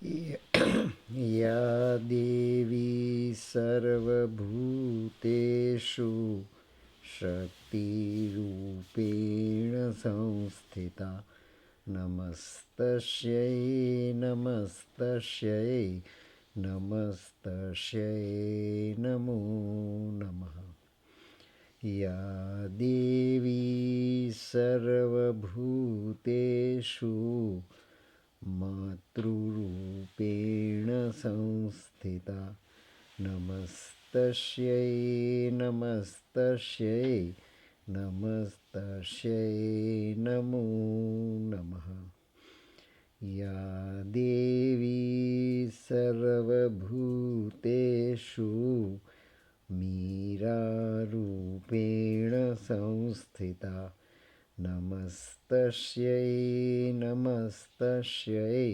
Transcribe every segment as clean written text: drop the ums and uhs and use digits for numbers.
या देवी सर्वभूतेषु शक्तिरूपेण संस्थिता नमस्तस्यै नमस्तस्यै नमस्तस्यै नमो नमः। या देवी सर्वभूतेषु मातृरूपेण संस्थिता नमस्तस्यै नमस्तस्यै नमस्तस्यै नमो नमः। या देवी सर्वभूतेषु मीरारूपेण संस्थिता नमस्तस्यै नमस्तस्यै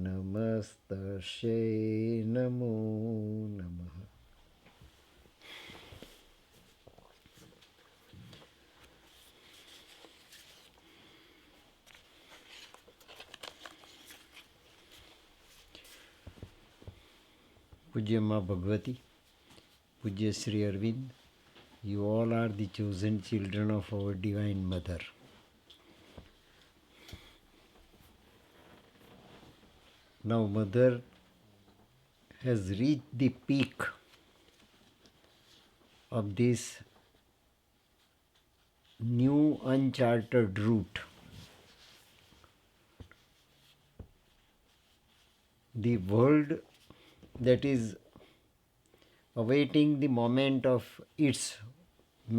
नमस्तस्यै नमो नमः। પૂજ્ય માં ભગવતી, પૂજ્ય Shri Arvind, you all are the chosen children of our Divine Mother. Now Mother has reached the peak of this new uncharted route. The world that is awaiting the moment of its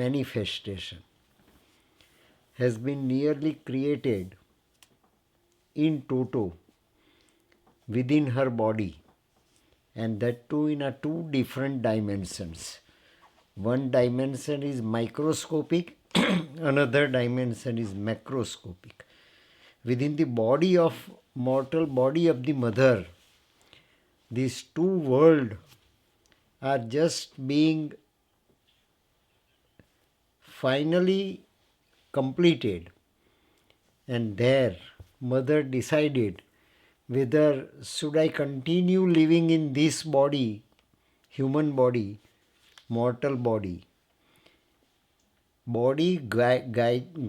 manifestation has been nearly created in toto within her body, and that too in a two different dimensions. One dimension is microscopic, another dimension is macroscopic. Within the body of mortal body of the mother, these two worlds are just being finally completed, and there mother decided whether should I continue living in this body, human body, mortal body,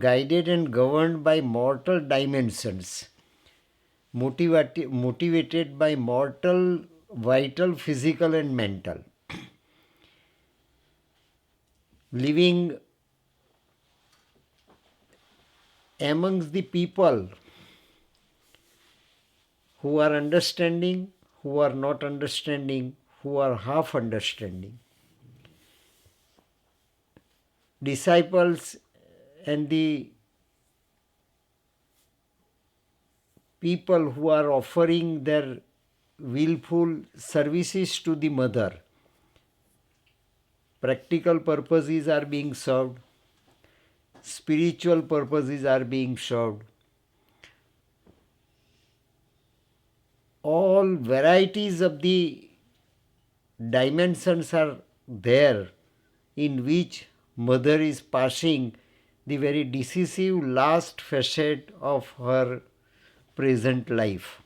guided and governed by mortal dimensions, motivated by mortal, vital, physical and mental, living amongst the people who are understanding, who are not understanding, who are half understanding, disciples and the people who are offering their willful services to the mother. Practical purposes are being served, spiritual purposes are being served. All varieties of the dimensions are there in which mother is passing the very decisive last facet of her present life.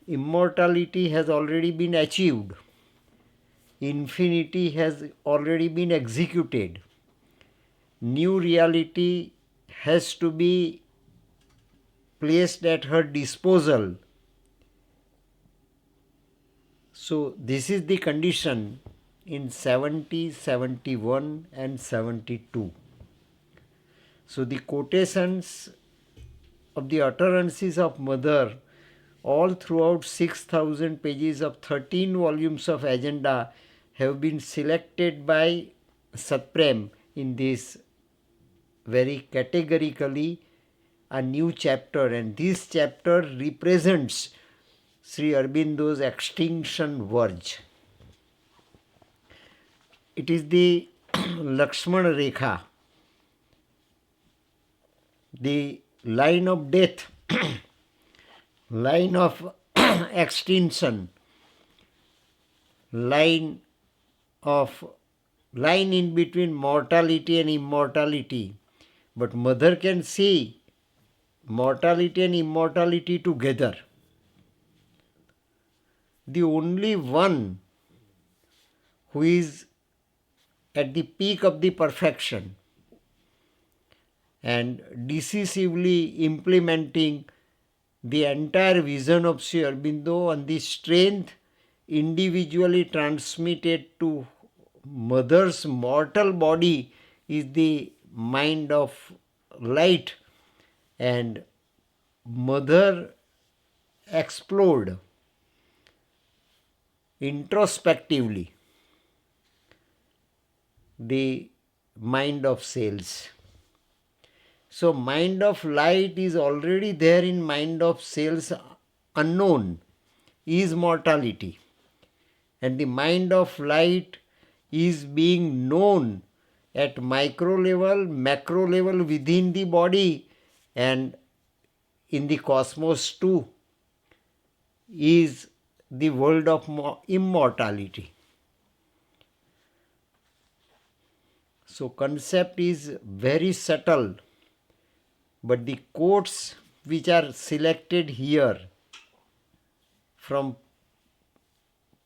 Immortality has already been achieved. Infinity has already been executed. New reality has to be placed at her disposal. So this is the condition in 70, 71 and 72. So the quotations of the utterances of mother all throughout 6,000 pages of 13 volumes of agenda have been selected by Satprem in this very categorically a new chapter, and this chapter represents Sri Aurobindo's extinction verge. It is the Lakshmana Rekha, the line of death, line of extinction, line in between mortality and immortality. But mother can see mortality and immortality together. the only one who is at the peak of the perfection and decisively implementing the entire vision of Sri Aurobindo on the strength individually transmitted to mother's mortal body is the mind of light, and mother explored introspectively the mind of cells. So mind of light is already there in mind of cells unknown is mortality, and the mind of light is being known at micro level, macro level within the body, and in the cosmos too is the world of immortality. So concept is very subtle, but the quotes which are selected here from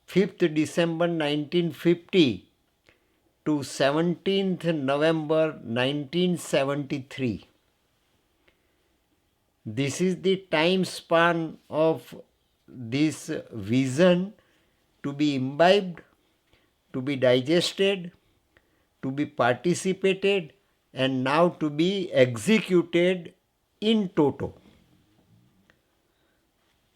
5th December 1950 to 17th November 1973. This is the time span of this vision to be imbibed, to be digested, to be participated, and now to be executed in toto.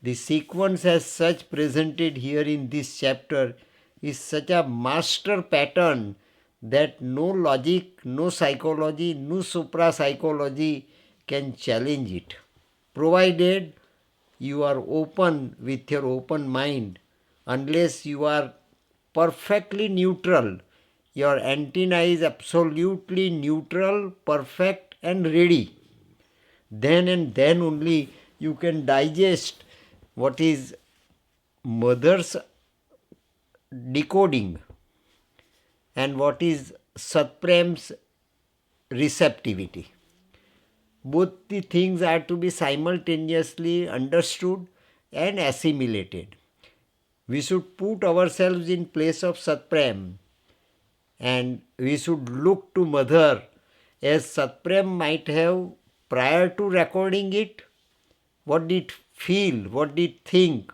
The sequence as such presented here in this chapter is such a master pattern that no logic, no psychology, no supra-psychology can challenge it, provided you are open with your open mind. Unless you are perfectly neutral, your antenna is absolutely neutral, perfect and ready. Then and then only you can digest what is mother's decoding and what is Satprem's receptivity. Both the things are to be simultaneously understood and assimilated. We should put ourselves in place of Satprem, and we should look to mother as Satprem might have prior to recording it. What did feel, what did think,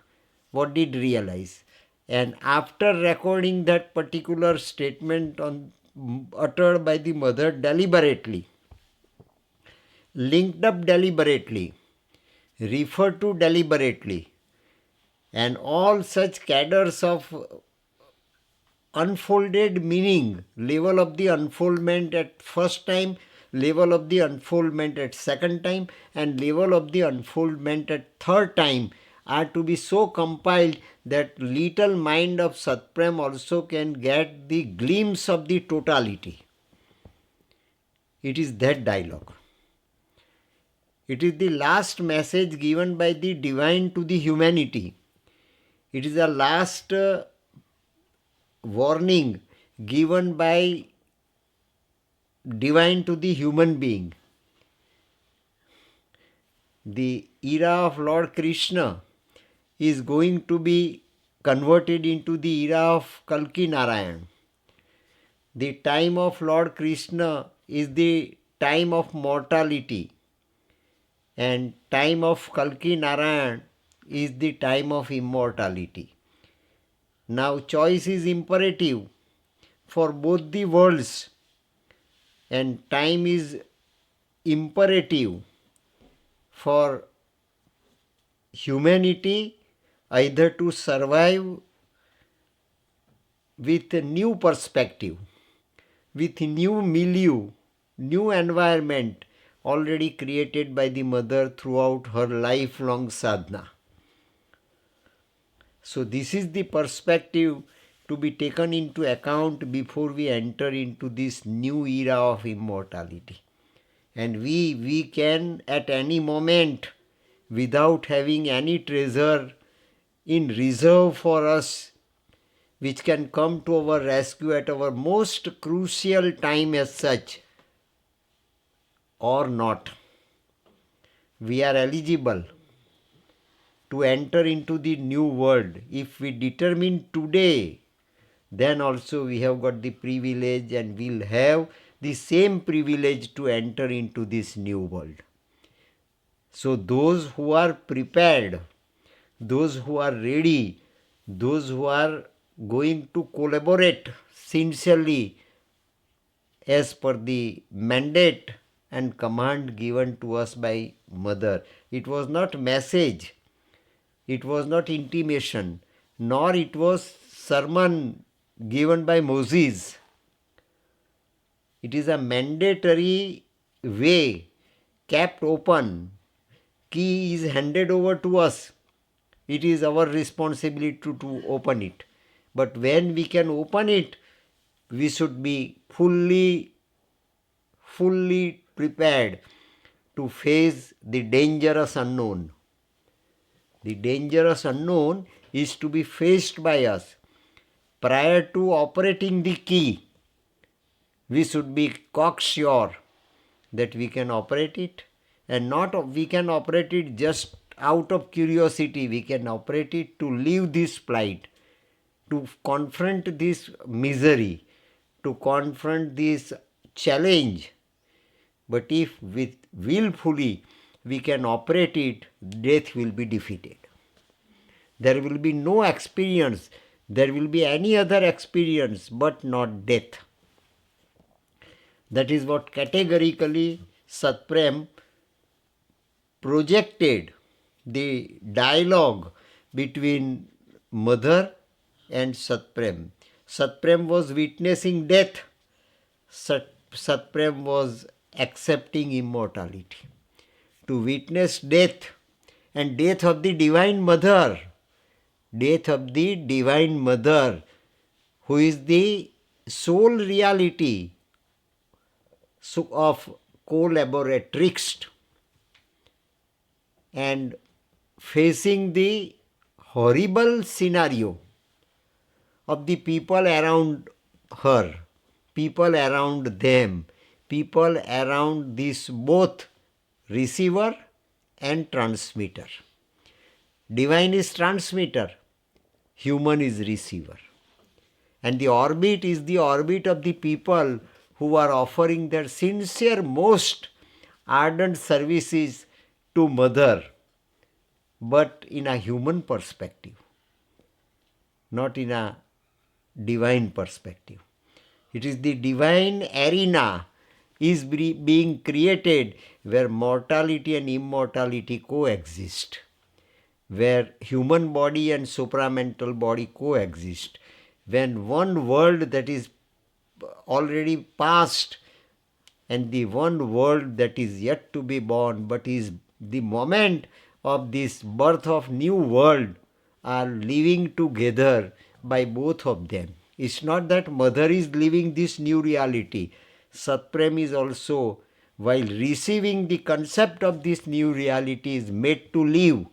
what did realize, and after recording that particular statement uttered by the mother deliberately, linked up deliberately, referred to deliberately, and all such cadres of unfolded meaning, level of the unfoldment at first time, level of the unfoldment at second time, and level of the unfoldment at third time are to be so compiled that little mind of Satprem also can get the glimpse of the totality. It is that dialogue. It is the last message given by the divine to the humanity. It is the last warning given by divine to the human being. The era of Lord Krishna is going to be converted into the era of Kalki Narayan. The time of Lord Krishna is the time of mortality, and time of Kalki Narayan is the time of immortality. Now choice is imperative for both the worlds, and time is imperative for humanity either to survive with a new perspective, with new milieu, new environment already created by the mother throughout her lifelong sadhana. So this is the perspective to be taken into account before we enter into this new era of immortality. And we can at any moment, without having any treasure in reserve for us, which can come to our rescue at our most crucial time as such, or not. We are eligible. to enter into the new world. If we determine today, then also we have got the privilege and will have the same privilege to enter into this new world. So those who are prepared, those who are ready, those who are going to collaborate sincerely as per the mandate and command given to us by Mother. It was not message, it was not intimation, nor it was sermon given by Moses. It is a mandatory way kept open. Key is handed over to us. It is our responsibility to open it. But when we can open it, we should be fully prepared to face the dangerous unknown. The dangerous unknown is to be faced by us. Prior to operating the key, we should be cocksure that we can operate it, and not we can operate it just out of curiosity. We can operate it to leave this plight, to confront this misery, to confront this challenge. But if with willfully we can operate it, death will be defeated. There will be no experience, there will be any other experience but not death. That is what categorically Satprem projected the dialogue between Mother and Satprem. Satprem was witnessing death. Satprem was accepting immortality. To witness death, and death of the Divine Mother, death of the Divine Mother, who is the sole reality of collaboratrix, and facing the horrible scenario of the people around her, people around them, people around this both receiver and transmitter. Divine is transmitter, human is receiver. And the orbit is the orbit of the people who are offering their sincere, most ardent services to Mother, but in a human perspective, not in a divine perspective. It is the divine arena is being created where mortality and immortality coexist, where human body and supramental body coexist, when one world that is already past and the one world that is yet to be born, but is the moment of this birth of new world, are living together by both of them. It's not that Mother is living this new reality. Satprem is also, while receiving the concept of this new reality, is made to live.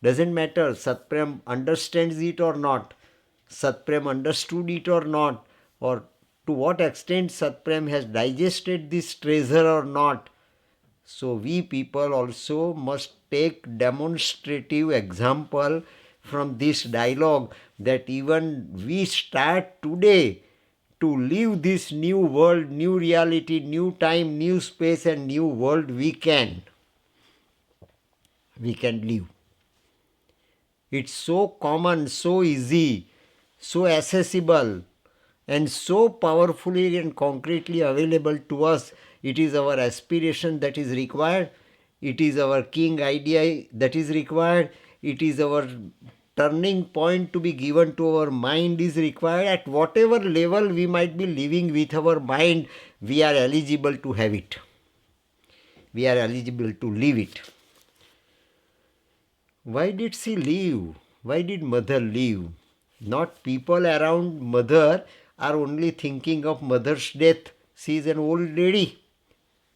Doesn't matter Satprem understands it or not, Satprem understood it or not, or to what extent Satprem has digested this treasure or not. So we people also must take demonstrative example from this dialogue, that even we start today to live this new world, new reality, new time, new space and new world. We can live. It's so common, so easy, so accessible and so powerfully and concretely available to us. It is our aspiration that is required. It is our king idea that is required. It is our turning point to be given to our mind is required. At whatever level we might be living with our mind, we are eligible to have it. We are eligible to live it. Why did she leave? Why did Mother leave? Not people around Mother are only thinking of Mother's death. She is an old lady.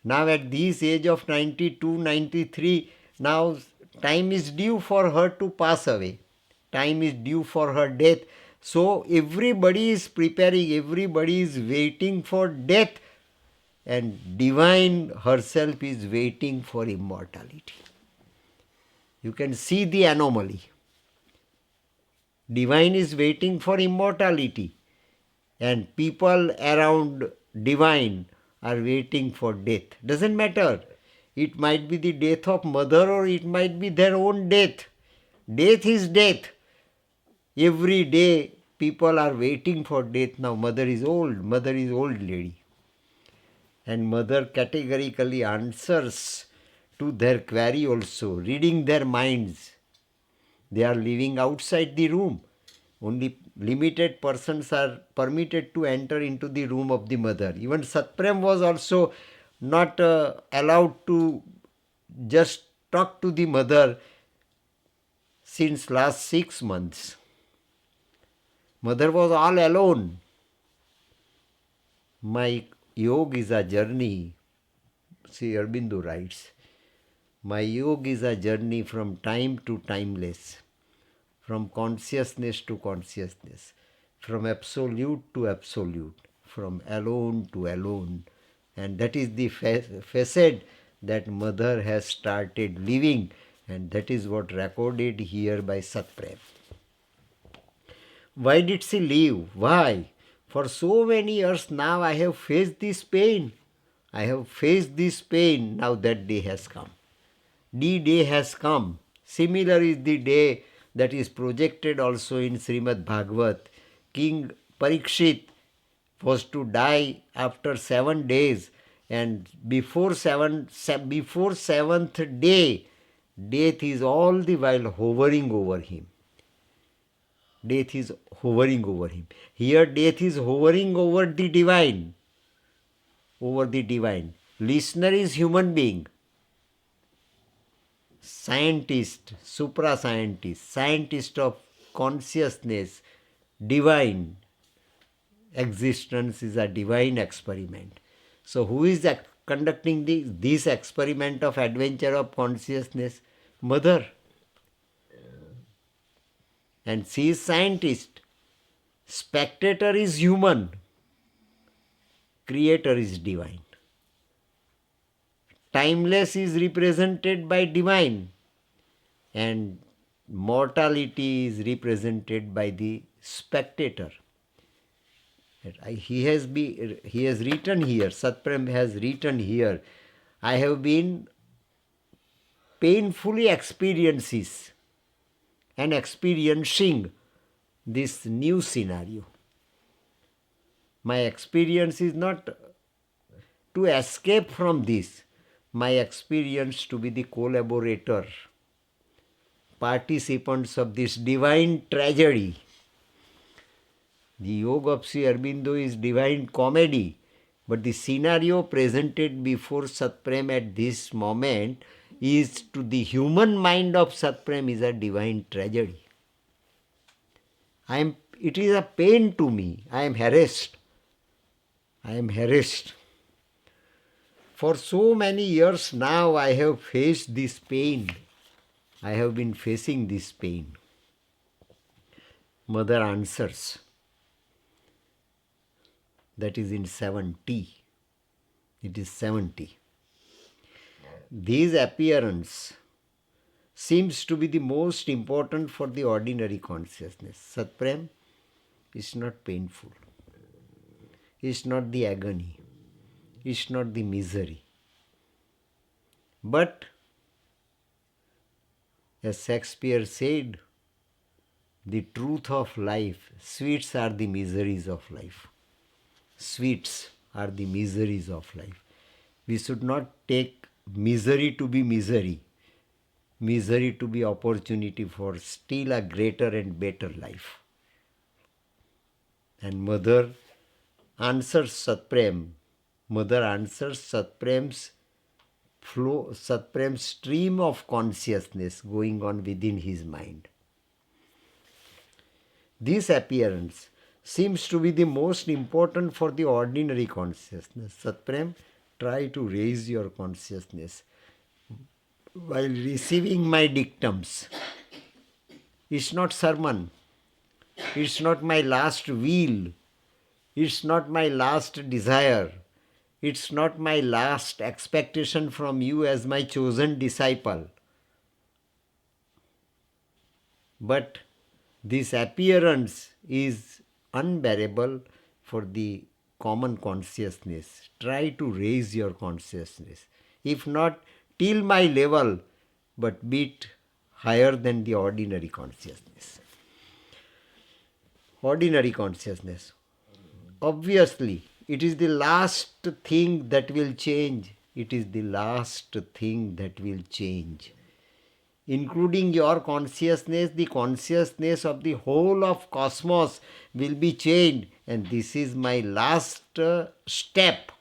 Now at this age of 92, 93, now time is due for her to pass away. Time is due for her death. So everybody is preparing, everybody is waiting for death, and Divine herself is waiting for immortality. You can see the anomaly. Divine is waiting for immortality, and people around divine are waiting for death. Doesn't matter. It might be the death of mother or it might be their own death. Death is death. Every day people are waiting for death now. Mother is old lady. And mother categorically answers to their query also, reading their minds. They are living outside the room. Only limited persons are permitted to enter into the room of the mother. Even Satprem was also not allowed to just talk to the mother since last 6 months. Mother was all alone. My yoga is a journey, Sri Aurobindo writes. My yoga is a journey from time to timeless, from consciousness to consciousness, from absolute to absolute, from alone to alone. And that is the facade that mother has started living, and that is what recorded here by Satprem. Why did she leave? Why? For so many years now I have faced this pain. I have faced this pain. Now that day has come. The day has come. Similar is the day that is projected also in Srimad Bhagavat. King Parikshit was to die after 7 days, and before seventh day, death is all the while hovering over him. Death is hovering over him. Here death is hovering over the divine. Over the divine. Listener is human being. Scientist, supra-scientist, scientist of consciousness, divine. Existence is a divine experiment. So who is conducting this experiment of adventure of consciousness? Mother. And she is scientist. Spectator is human. Creator is divine. Timeless is represented by divine, and mortality is represented by the spectator. He has written here, Satprem has written here, I have been painfully experiencing this new scenario. My experience is not to escape from this. My experience to be the collaborator, participants of this divine tragedy. The yoga of Sri Aurobindo is divine comedy, but the scenario presented before Satprem at this moment is to the human mind of Satprem is a divine tragedy. It is a pain to me. I am harassed. For so many years now I have faced this pain. I have been facing this pain. Mother answers. That is in 70. It is 70. This appearance seems to be the most important for the ordinary consciousness. Satprem is not painful. It's not the agony. It's not the misery. But, as Shakespeare said, the truth of life, sweets are the miseries of life. Sweets are the miseries of life. We should not take misery to be misery. Misery to be opportunity for still a greater and better life. And Mother answers Satprem. Mother answers Satprem's flow, Satprem's stream of consciousness going on within his mind. This appearance seems to be the most important for the ordinary consciousness. Satprem, try to raise your consciousness while receiving my dictums. It's not sermon. It's not my last will. It's not my last desire. It's not my last expectation from you as my chosen disciple. But this appearance is unbearable for the common consciousness. Try to raise your consciousness. If not till my level, but bit higher than the ordinary consciousness. Ordinary consciousness. Obviously, it is the last thing that will change. It is the last thing that will change. Including your consciousness, the consciousness of the whole of cosmos will be changed. And this is my last step.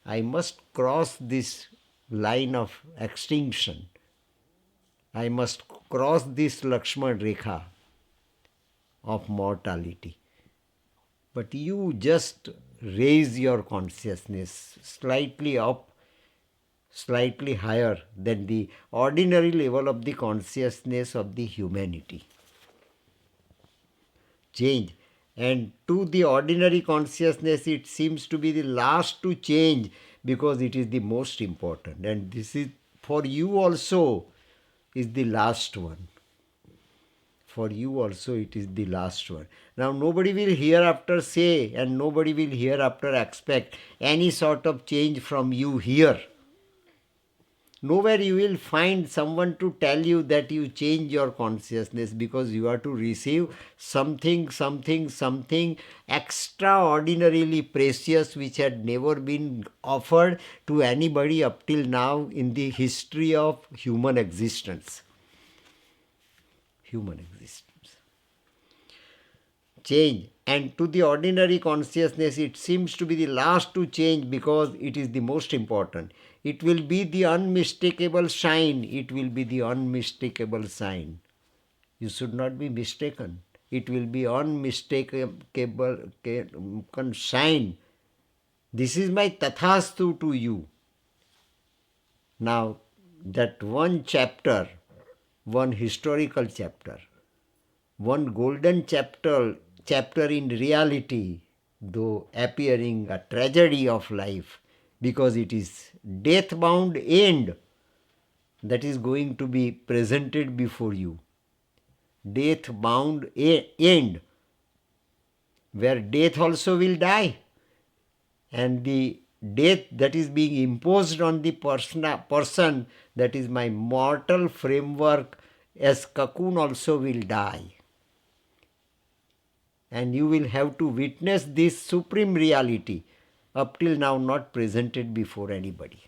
I must cross this line of extinction. I must cross this Lakshman Rekha of mortality. But you just raise your consciousness slightly up, slightly higher than the ordinary level of the consciousness of the humanity. Change. And to the ordinary consciousness, it seems to be the last to change because it is the most important. And this is for you also is the last one. For you also it is the last one. Now nobody will hereafter say and nobody will hereafter expect any sort of change from you here. Nowhere you will find someone to tell you that you change your consciousness, because you are to receive something extraordinarily precious which had never been offered to anybody up till now in the history of human existence. Human existence. Change. And to the ordinary consciousness, it seems to be the last to change because it is the most important. It will be the unmistakable sign. It will be the unmistakable sign. You should not be mistaken. It will be unmistakable sign. This is my tathastu to you. Now, that one chapter, one historical chapter, one golden chapter in reality, though appearing a tragedy of life, because it is death-bound end that is going to be presented before you. Death-bound end, where death also will die, and the death that is being imposed on the person, that is my mortal framework, as cocoon also will die. And you will have to witness this supreme reality, up till now not presented before anybody.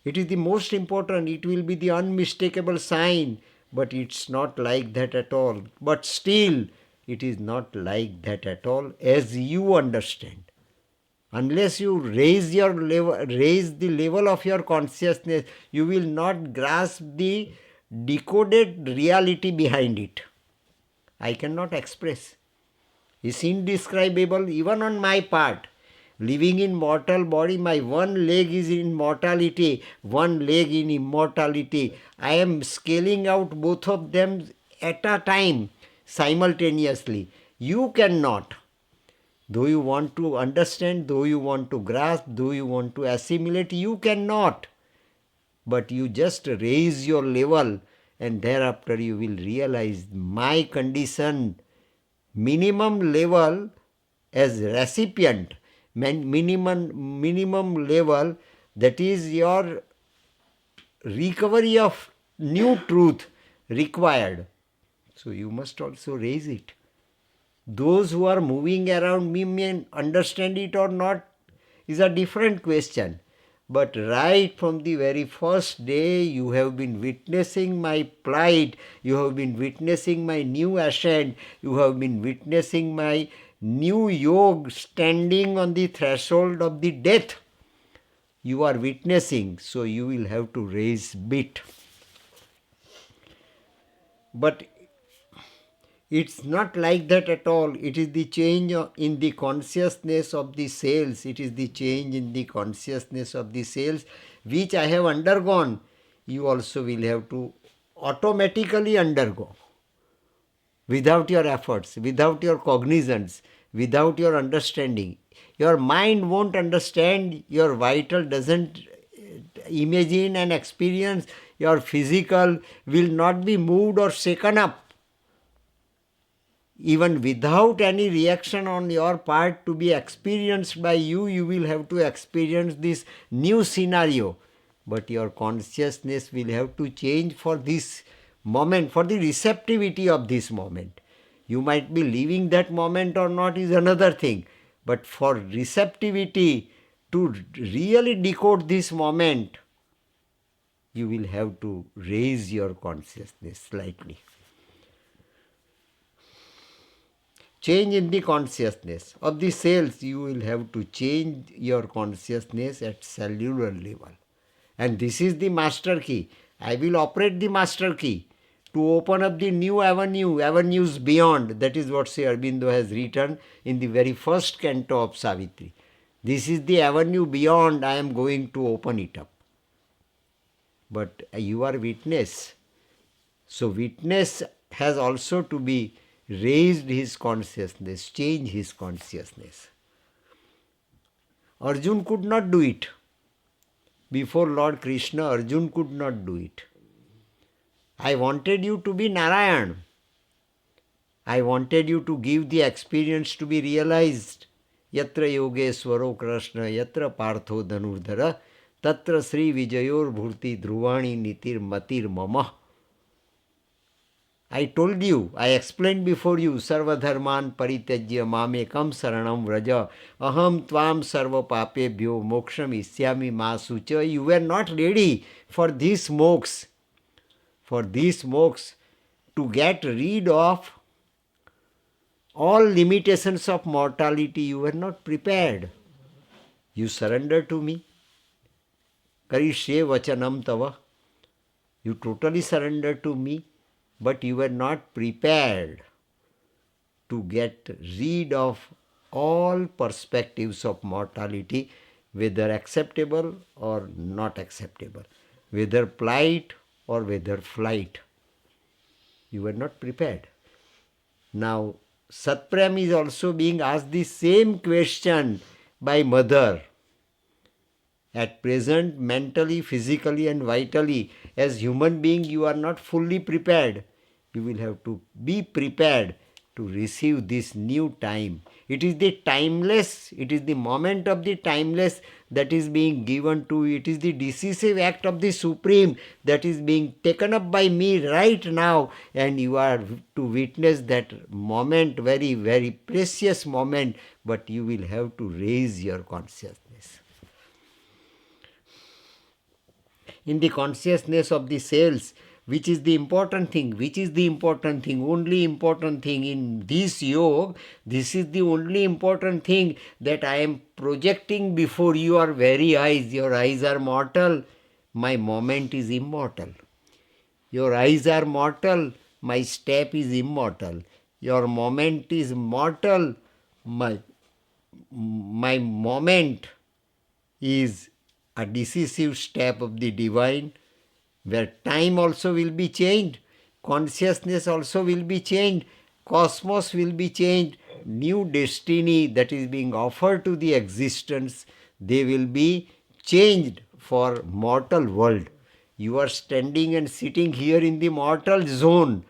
It is the most important. It will be the unmistakable sign, but it's not like that at all. But still, it is not like that at all, as you understand. Unless you raise the level of your consciousness, you will not grasp the decoded reality behind it. I cannot express. It's indescribable even on my part. Living in mortal body, my one leg is in mortality, one leg in immortality. I am scaling out both of them at a time, simultaneously. You cannot. Though you want to understand, though you want to grasp, though you want to assimilate, you cannot. But you just raise your level, and thereafter you will realize my condition, minimum level as recipient, minimum level, that is your recovery of new truth required. So you must also raise it. Those who are moving around me may understand it or not is a different question. But right from the very first day, you have been witnessing my plight, you have been witnessing my new ascent, you have been witnessing my new yoga standing on the threshold of the death. You are witnessing, so you will have to raise bit. But it's not like that at all. It is the change in the consciousness of the cells. It is the change in the consciousness of the cells which I have undergone. You also will have to automatically undergo. Without your efforts, without your cognizance, without your understanding. Your mind won't understand, your vital doesn't imagine and experience, your physical will not be moved or shaken up. Even without any reaction on your part to be experienced by you, you will have to experience this new scenario. But your consciousness will have to change for this moment, for the receptivity of this moment. You might be living that moment or not is another thing. But for receptivity to really decode this moment, you will have to raise your consciousness slightly. Change in the consciousness of the cells, you will have to change your consciousness at cellular level. And this is the master key. I will operate the master key to open up the new avenues beyond. That is what Sri Aurobindo has written in the very first canto of Savitri. This is the avenue beyond, I am going to open it up. But you are witness. So witness has also to be raised his consciousness, change his consciousness. Arjun could not do it. Before Lord Krishna, Arjun could not do it. I wanted you to be Narayan. I wanted you to give the experience to be realized. Yatra Yogeshwaro Krishna, Yatra Partho Dhanurdhara, Tatra Sri Vijayor Bhurti Dhruvani Nitir Matir Mama. I told you, I explained before you, Sarvadharman Parityajya Mamekam Saranam Vraja, Aham Tvam Sarva Papebhyo Moksham Isyami Masucha. You were not ready for these moksha. For these moksha, to get rid of all limitations of mortality, you were not prepared. You surrender to me. Karishye Vachanam Tava. You totally surrender to me. But you were not prepared to get rid of all perspectives of mortality, whether acceptable or not acceptable, whether plight or whether flight. You were not prepared. Now, Satprem is also being asked the same question by mother. At present, mentally, physically and vitally, as human being, you are not fully prepared. You will have to be prepared to receive this new time. It is the timeless, it is the moment of the timeless that is being given to you. It is the decisive act of the Supreme that is being taken up by me right now, and you are to witness that moment, very, very precious moment, but you will have to raise your consciousness. In the consciousness of the cells, which is the important thing, only important thing in this yoga, this is the only important thing that I am projecting before your very eyes. Your eyes are mortal, my moment is immortal. Your eyes are mortal, my step is immortal. Your moment is mortal, my moment is a decisive step of the divine, where time also will be changed, consciousness also will be changed, cosmos will be changed, new destiny that is being offered to the existence, they will be changed for mortal world. You are standing and sitting here in the mortal zone.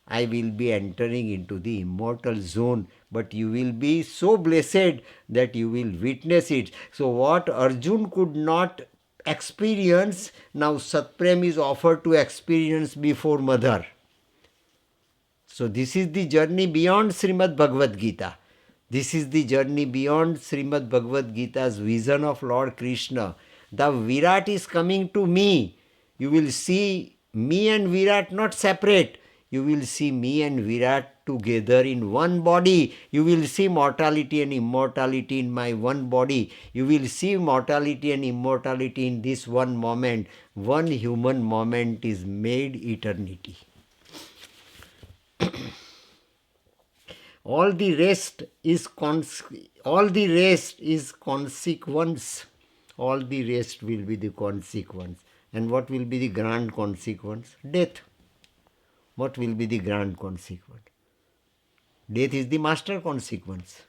I will be entering into the immortal zone, but you will be so blessed that you will witness it. So what Arjun could not experience, now Satprem is offered to experience before mother. So this is the journey beyond Srimad Bhagavad Gita. This is the journey beyond Srimad Bhagavad Gita's vision of Lord Krishna. The Virat is coming to me. You will see me and Virat not separate. You will see me and Virat together in one body. You will see mortality and immortality in my one body. You will see mortality and immortality in this one moment. One human moment is made eternity. All the rest is consequence. All the rest will be the consequence. And what will be the grand consequence? Death. What will be the grand consequence? Death is the master consequence.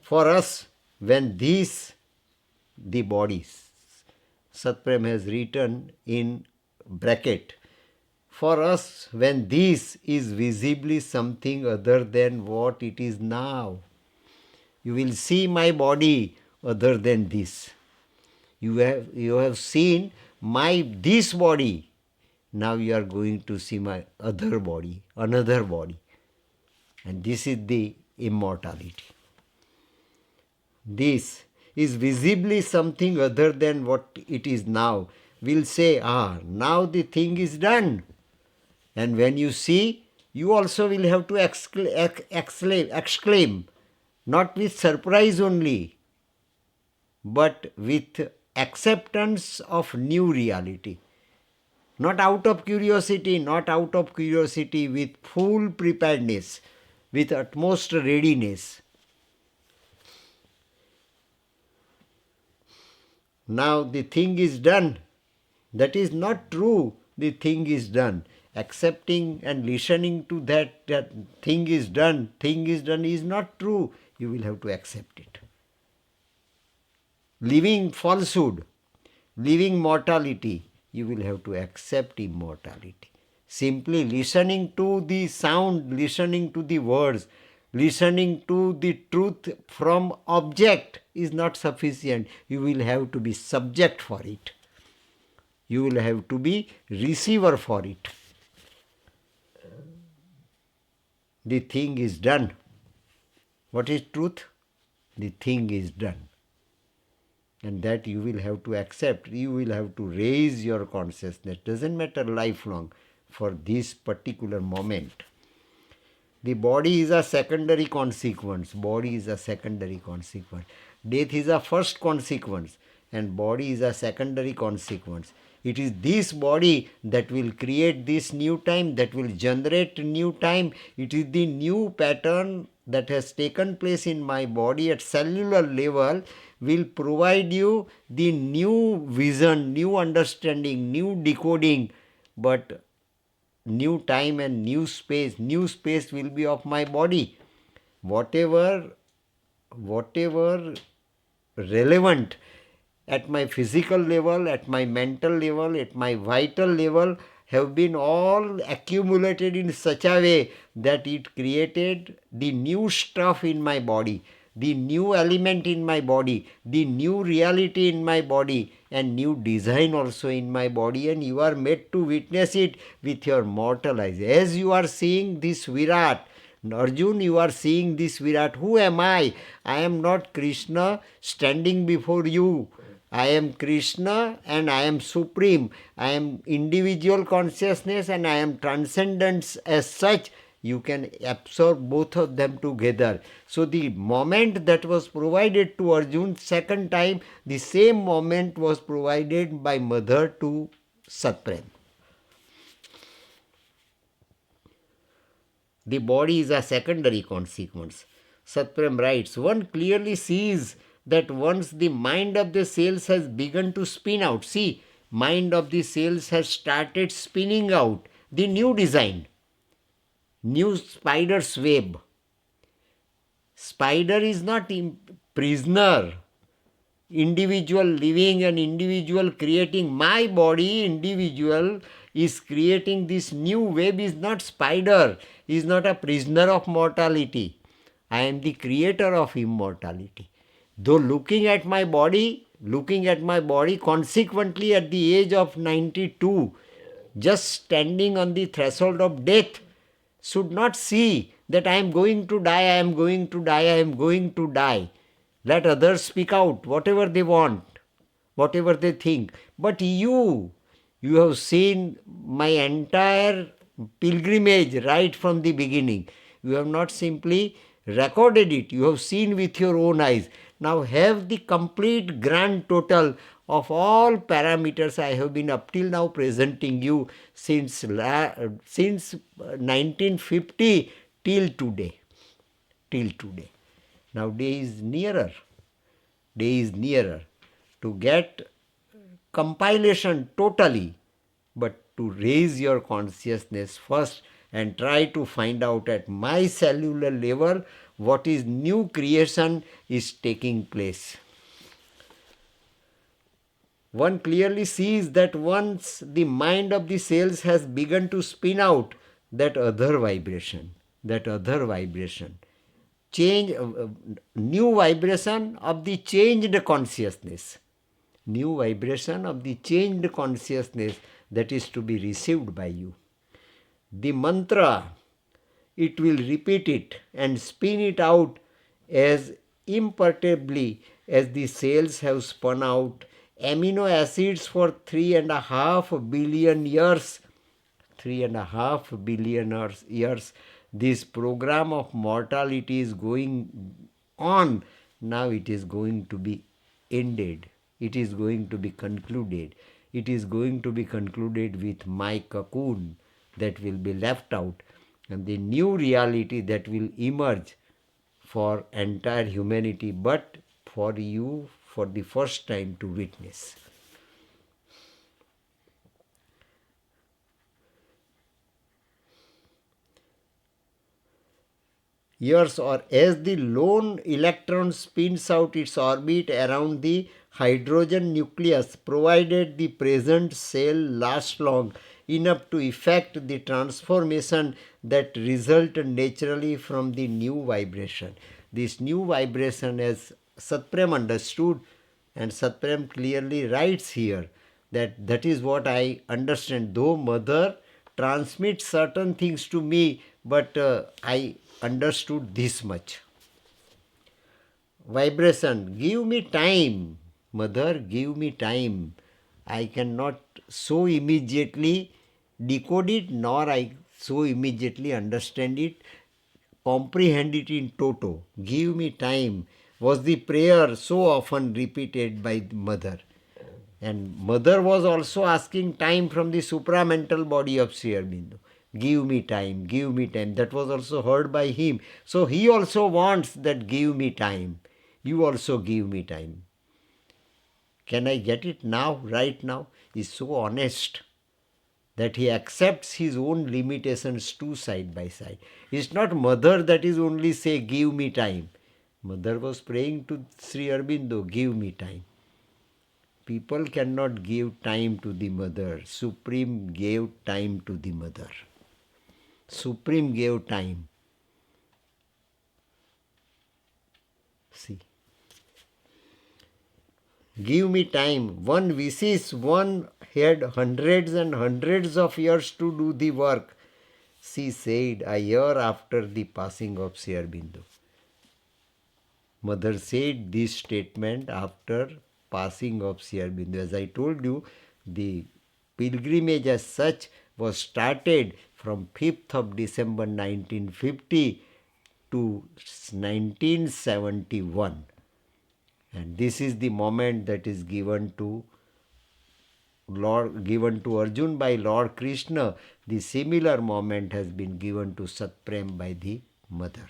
For us, when the bodies, Satprem has written in bracket, for us when this is visibly something other than what it is now. You will see my body other than this. You have seen my this body. Now you are going to see my other body, another body. And this is the immortality. This is visibly something other than what it is now. We'll say, now the thing is done. And when you see, you also will have to exclaim, not with surprise only, but with acceptance of new reality. Not out of curiosity, with full preparedness, with utmost readiness. Now the thing is done. That is not true. The thing is done. Accepting and listening to that thing is done is not true. You will have to accept it. Living falsehood, living mortality, you will have to accept immortality. Simply listening to the sound, listening to the words, listening to the truth from object is not sufficient. You will have to be subject for it. You will have to be receiver for it. The thing is done. What is truth? The thing is done. And that you will have to accept. You will have to raise your consciousness. Doesn't matter lifelong, for this particular moment. The body is a secondary consequence. Body is a secondary consequence. Death is a first consequence, and body is a secondary consequence. It is this body that will create this new time, that will generate new time. It is the new pattern that has taken place in my body at cellular level will provide you the new vision, new understanding, new decoding, but new time and new space will be of my body. Whatever relevant at my physical level, at my mental level, at my vital level have been all accumulated in such a way that it created the new stuff in my body, the new element in my body, the new reality in my body, and new design also in my body, and you are made to witness it with your mortal eyes. As you are seeing this Virat, Arjun, you are seeing this Virat. Who am I? I am not Krishna standing before you. I am Krishna and I am supreme. I am individual consciousness and I am transcendence as such. You can absorb both of them together. So the moment that was provided to Arjun second time, the same moment was provided by mother to Satprem. The body is a secondary consequence. Satprem writes, one clearly sees that once the mind of the cells has begun to spin out, see, mind of the cells has started spinning out the new design, new spider's web. Spider is not prisoner, individual living and individual creating. My body, individual, is creating this new web, is not spider, is not a prisoner of mortality. I am the creator of immortality. Though looking at my body, consequently at the age of 92, just standing on the threshold of death, should not see that I am going to die, I am going to die, I am going to die. Let others speak out whatever they want, whatever they think. But you have seen my entire pilgrimage right from the beginning. You have not simply recorded it, you have seen with your own eyes. Now have the complete grand total of all parameters I have been up till now presenting you since 1950 till today. Now day is nearer to get compilation totally, but to raise your consciousness first and try to find out at my cellular level what is new creation is taking place. one clearly sees that once the mind of the cells has begun to spin out that other vibration, change, new vibration of the changed consciousness, new vibration of the changed consciousness that is to be received by you. The mantra, it will repeat it and spin it out as imperturbably as the cells have spun out amino acids for 3.5 billion years. 3.5 billion years. This program of mortality is going on. Now it is going to be ended. It is going to be concluded. It is going to be concluded with my cocoon that will be left out, and the new reality that will emerge for entire humanity, but for you for the first time to witness. Years, or as the lone electron spins out its orbit around the hydrogen nucleus, provided the present cell lasts long enough to effect the transformation that result naturally from the new vibration. This new vibration, as Satprem understood, and Satprem clearly writes here that that is what I understand. Though mother transmits certain things to me, but I understood this much. Vibration, give me time. Mother, give me time. I cannot so immediately decode it, nor I so immediately understand it, comprehend it in toto. Give me time was the prayer so often repeated by the mother. And mother was also asking time from the supramental body of Sri Aurobindo. Give me time, give me time. That was also heard by him. So he also wants that give me time. You also give me time. Can I get it now, right now? He's so honest that he accepts his own limitations too side by side. It's not mother that is only say, give me time. Mother was praying to Sri Aurobindo, give me time. People cannot give time to the mother. Supreme gave time to the mother. Supreme gave time. See. Give me time. One wishes one had hundreds and hundreds of years to do the work, she said a year after the passing of Sri Aurobindo. Mother said this statement after passing of Sri Aurobindo. As I told you, the pilgrimage as such was started from 5th of December 1950 to 1971. And this is the moment that is given to Arjun by Lord Krishna. The similar moment has been given to Satprem by the mother.